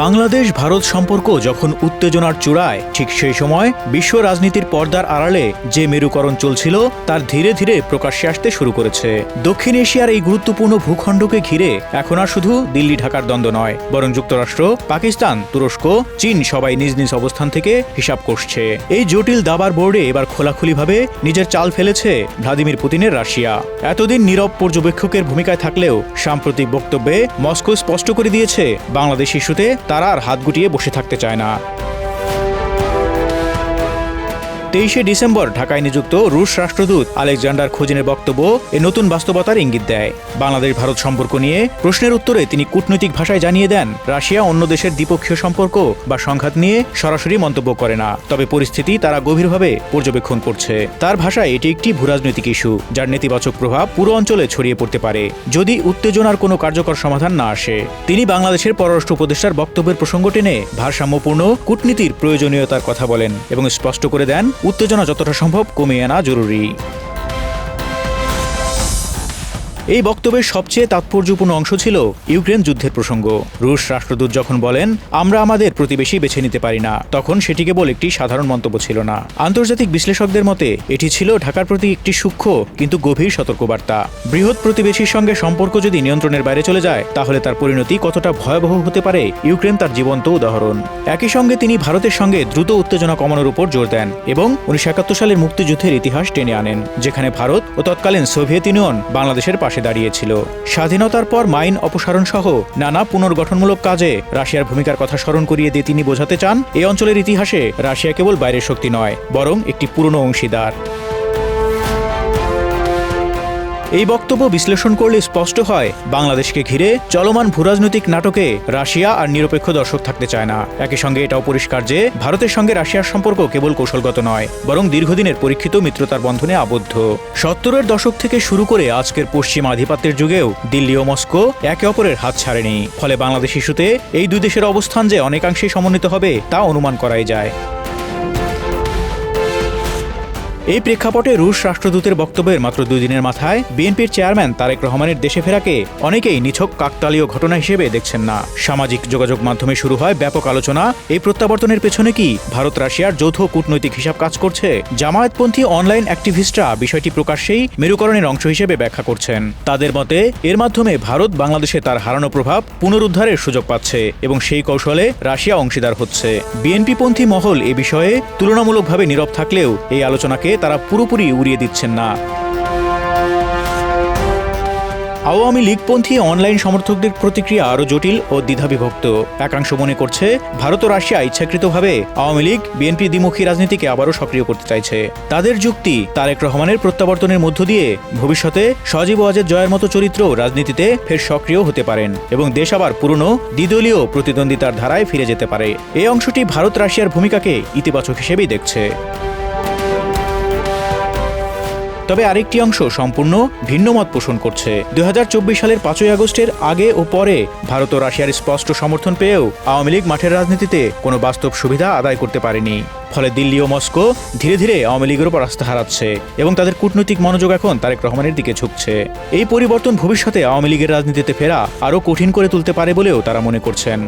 বাংলাদেশ ভারত সম্পর্ক যখন উত্তেজনার চূড়ায়, ঠিক সেই সময় বিশ্ব রাজনীতির পর্দার আড়ালে যে মেরুকরণ চলছিল তার ধীরে ধীরে প্রকাশ্যে আসতে শুরু করেছে। দক্ষিণ এশিয়ার এই গুরুত্বপূর্ণ ভূখণ্ডকে ঘিরে এখন আর শুধু দিল্লি ঢাকার দ্বন্দ্ব নয়, বরং যুক্তরাষ্ট্র, পাকিস্তান, তুরস্ক, চীন সবাই নিজ নিজ অবস্থান থেকে হিসাব করছে। এই জটিল দাবার বোর্ডে এবার খোলাখুলিভাবে নিজের চাল ফেলেছে ভ্লাদিমির পুতিনের রাশিয়া। এতদিন নীরব পর্যবেক্ষকের ভূমিকায় থাকলেও সাম্প্রতিক বক্তব্যে মস্কো স্পষ্ট করে দিয়েছে বাংলাদেশ ইস্যুতে তারা আর হাত গুটিয়ে বসে থাকতে চায় না। 23শে ডিসেম্বর ঢাকায় নিযুক্ত রুশ রাষ্ট্রদূত আলেকজান্ডার খোজিনের বক্তব্য এ নতুন বাস্তবতার ইঙ্গিত দেয়। বাংলাদেশ ভারত সম্পর্ক নিয়ে প্রশ্নের উত্তরে তিনি কূটনৈতিক ভাষায় জানিয়ে দেন, রাশিয়া অন্য দেশের দ্বিপক্ষীয় সম্পর্ক বা সংঘাত নিয়ে সরাসরি মন্তব্য করে না, তবে পরিস্থিতি তারা গভীরভাবে পর্যবেক্ষণ করছে। তার ভাষায় এটি একটি ভূরাজনৈতিক ইস্যু, যার নেতিবাচক প্রভাব পুরো অঞ্চলে ছড়িয়ে পড়তে পারে যদি উত্তেজনার কোনো কার্যকর সমাধান না আসে। তিনি বাংলাদেশের পররাষ্ট্র উপদেষ্টার বক্তব্যের প্রসঙ্গ টেনে ভারসাম্যপূর্ণ কূটনীতির প্রয়োজনীয়তার কথা বলেন এবং স্পষ্ট করে দেন উত্তেজনা যতটা সম্ভব কমিয়ে আনা জরুরি। এই বক্তব্যের সবচেয়ে তাৎপর্যপূর্ণ অংশ ছিল ইউক্রেন যুদ্ধের প্রসঙ্গ। রুশ রাষ্ট্রদূত যখন বলেন, আমরা আমাদের প্রতিবেশী বেছে নিতে পারি না, তখন সেটি কেবল একটি সাধারণ মন্তব্য ছিল না। আন্তর্জাতিক বিশ্লেষকদের মতে এটি ছিল ঢাকার প্রতি একটি সূক্ষ্ম কিন্তু গভীর সতর্কবার্তা। বৃহৎ প্রতিবেশীর সঙ্গে সম্পর্ক যদি নিয়ন্ত্রণের বাইরে চলে যায়, তাহলে তার পরিণতি কতটা ভয়াবহ হতে পারে ইউক্রেন তার জীবন্ত উদাহরণ। একই সঙ্গে তিনি ভারতের সঙ্গে দ্রুত উত্তেজনা কমানোর উপর জোর দেন এবং 1971 সালের মুক্তিযুদ্ধের ইতিহাস টেনে আনেন, যেখানে ভারত ও তৎকালীন সোভিয়েত ইউনিয়ন বাংলাদেশের পাশে দাঁড়িয়েছিল। স্বাধীনতার পর মাইন অপসারণ সহ নানা পুনর্গঠনমূলক কাজে রাশিয়ার ভূমিকার কথা স্মরণ করিয়ে দিয়ে তিনি বোঝাতে চান, এই অঞ্চলের ইতিহাসে রাশিয়া কেবল বাইরের শক্তি নয়, বরং একটি পুরনো অংশীদার। এই বক্তব্য বিশ্লেষণ করলে স্পষ্ট হয়, বাংলাদেশকে ঘিরে চলমান ভূরাজনৈতিক নাটকে রাশিয়া আর নিরপেক্ষ দর্শক থাকতে চায় না। একই সঙ্গে এটাও পরিষ্কার যে ভারতের সঙ্গে রাশিয়ার সম্পর্ক কেবল কৌশলগত নয়, বরং দীর্ঘদিনের পরীক্ষিত মিত্রতার বন্ধনে আবদ্ধ। 70-এর দশক থেকে শুরু করে আজকের পশ্চিমা আধিপত্যের যুগেও দিল্লি ও মস্কো একে অপরের হাত ছাড়েনি। ফলে বাংলাদেশ ইস্যুতে এই দুই দেশের অবস্থান যে অনেকাংশেই সমন্বিত হবে তা অনুমান করাই যায়। এই প্রেক্ষাপটে রুশ রাষ্ট্রদূতের বক্তব্যের মাত্র 2 দিনের মাথায় বিএনপির চেয়ারম্যান তারেক রহমানের দেশে ফেরাকে অনেকেই নিছক কাকতালীয় ঘটনা হিসেবে দেখছেন না। সামাজিক যোগাযোগ মাধ্যমে শুরু হয় ব্যাপক আলোচনা, এই প্রত্যাবর্তনের পেছনে কি ভারত রাশিয়ার যৌথ কূটনৈতিক হিসাব কাজ করছে? জামায়াতপন্থী অনলাইন অ্যাক্টিভিস্টরা বিষয়টি প্রকাশ্যেই মেরুকরণের অংশ হিসেবে ব্যাখ্যা করছেন। তাদের মতে এর মাধ্যমে ভারত বাংলাদেশে তার হারানো প্রভাব পুনরুদ্ধারের সুযোগ পাচ্ছে এবং সেই কৌশলে রাশিয়া অংশীদার হচ্ছে। বিএনপিপন্থী মহল এ বিষয়ে তুলনামূলকভাবে নীরব থাকলেও এই আলোচনাকে তারা পুরোপুরি উড়িয়ে দিচ্ছেন না। আওয়ামী লীগপন্থী অনলাইন সমর্থকদের প্রতিক্রিয়া আরও জটিল ও দ্বিধাবিভক্ত। একাংশ মনে করছে ভারত ও রাশিয়া ইচ্ছাকৃতভাবে আওয়ামী লীগ বিএনপি দ্বিমুখী রাজনীতিকে আবারও সক্রিয় করতে চাইছে। তাদের যুক্তি, তারেক রহমানের প্রত্যাবর্তনের মধ্য দিয়ে ভবিষ্যতে সজীব ওয়াজেদ জয়ের মতো চরিত্র রাজনীতিতে ফের সক্রিয় হতে পারেন এবং দেশ আবার পুরনো দ্বিদলীয় প্রতিদ্বন্দ্বিতার ধারায় ফিরে যেতে পারে। এই অংশটি ভারত রাশিয়ার ভূমিকাকে ইতিবাচক হিসেবেই দেখছে। তবে আরেকটি অংশ সম্পূর্ণ ভিন্ন মত পোষণ করছে। 2024 সালের 5ই আগস্টের আগে ও পরে ভারত ও রাশিয়ার স্পষ্ট সমর্থন পেয়েও আওয়ামী লীগ মাঠের রাজনীতিতে কোনো বাস্তব সুবিধা আদায় করতে পারেনি। ফলে দিল্লি ও মস্কো ধীরে ধীরে আওয়ামী লীগের উপর আস্থা হারাচ্ছে এবং তাদের কূটনৈতিক মনোযোগ এখন তারেক রহমানের দিকে ঝুঁকছে। এই পরিবর্তন ভবিষ্যতে আওয়ামী লীগের রাজনীতিতে ফেরা আরও কঠিন করে তুলতে পারে বলেও তারা মনে করছেন।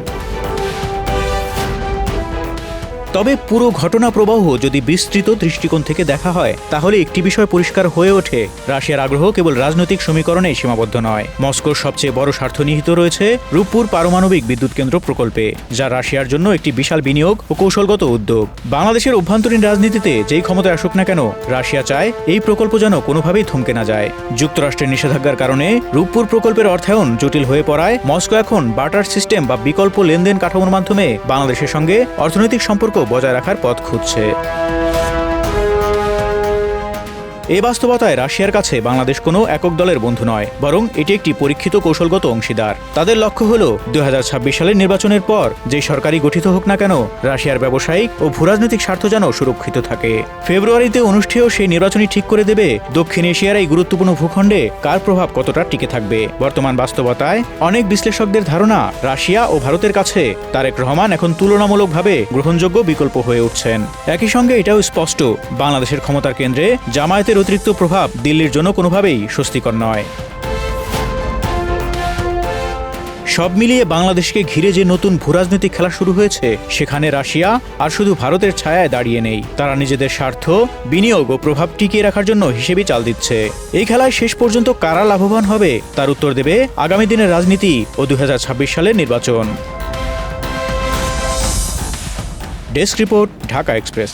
তবে পুরো ঘটনা প্রবাহ যদি বিস্তৃত দৃষ্টিকোণ থেকে দেখা হয়, তাহলে একটি বিষয় পরিষ্কার হয়ে ওঠে, রাশিয়ার আগ্রহ কেবল রাজনৈতিক সমীকরণে সীমাবদ্ধ নয়। মস্কোর সবচেয়ে বড় স্বার্থ নিহিত রয়েছে রূপপুর পারমাণবিক বিদ্যুৎ কেন্দ্র প্রকল্পে, যা রাশিয়ার জন্য একটি বিশাল বিনিয়োগ ও কৌশলগত উদ্যোগ। বাংলাদেশের অভ্যন্তরীণ রাজনীতিতে যেই ক্ষমতায় আসুক না কেন, রাশিয়া চায় এই প্রকল্প যেন কোনোভাবেই থমকে না যায়। যুক্তরাষ্ট্রের নিষেধাজ্ঞার কারণে রূপপুর প্রকল্পের অর্থায়ন জটিল হয়ে পড়ায় মস্কো এখন বার্টার সিস্টেম বা বিকল্প লেনদেন কাঠামোর মাধ্যমে বাংলাদেশের সঙ্গে অর্থনৈতিক সম্পর্ক বজায় রাখার পথ খুঁজছে। এই বাস্তবতায় রাশিয়ার কাছে বাংলাদেশ কোনো একক দলের বন্ধু নয়, বরং এটি একটি পরীক্ষিত কৌশলগত অংশীদার। তাদের লক্ষ্য হল 2026 সালের নির্বাচনের পর যে সরকারই গঠিত হোক না কেন, রাশিয়ার ব্যবসায়িক ও ভূরাজনৈতিক স্বার্থ যেন সুরক্ষিত থাকে। ফেব্রুয়ারিতে অনুষ্ঠেয় সেই নির্বাচনই ঠিক করে দেবে দক্ষিণ এশিয়ার এই গুরুত্বপূর্ণ ভূখণ্ডে কার প্রভাব কতটা টিকে থাকবে। বর্তমান বাস্তবতায় অনেক বিশ্লেষকদের ধারণা, রাশিয়া ও ভারতের কাছে তারেক রহমান এখন তুলনামূলকভাবে গ্রহণযোগ্য বিকল্প হয়ে উঠছেন। একই সঙ্গে এটাও স্পষ্ট, বাংলাদেশের ক্ষমতার কেন্দ্রে জামায়াতের অতিরিক্ত প্রভাব দিল্লির জন্য কোনোভাবেই স্বস্তিকর নয়। সব মিলিয়ে বাংলাদেশকে ঘিরে যে নতুন ভূরাজনৈতিক খেলা শুরু হয়েছে, সেখানে রাশিয়া আর শুধু ভারতের ছায়ায় দাঁড়িয়ে নেই। তারা নিজেদের স্বার্থ, বিনিয়োগ ও প্রভাব টিকিয়ে রাখার জন্য হিসেবি চাল দিচ্ছে। এই খেলায় শেষ পর্যন্ত কারা লাভবান হবে তার উত্তর দেবে আগামী দিনের রাজনীতি ও 2026 সালের নির্বাচন। Desk report, Dhaka express.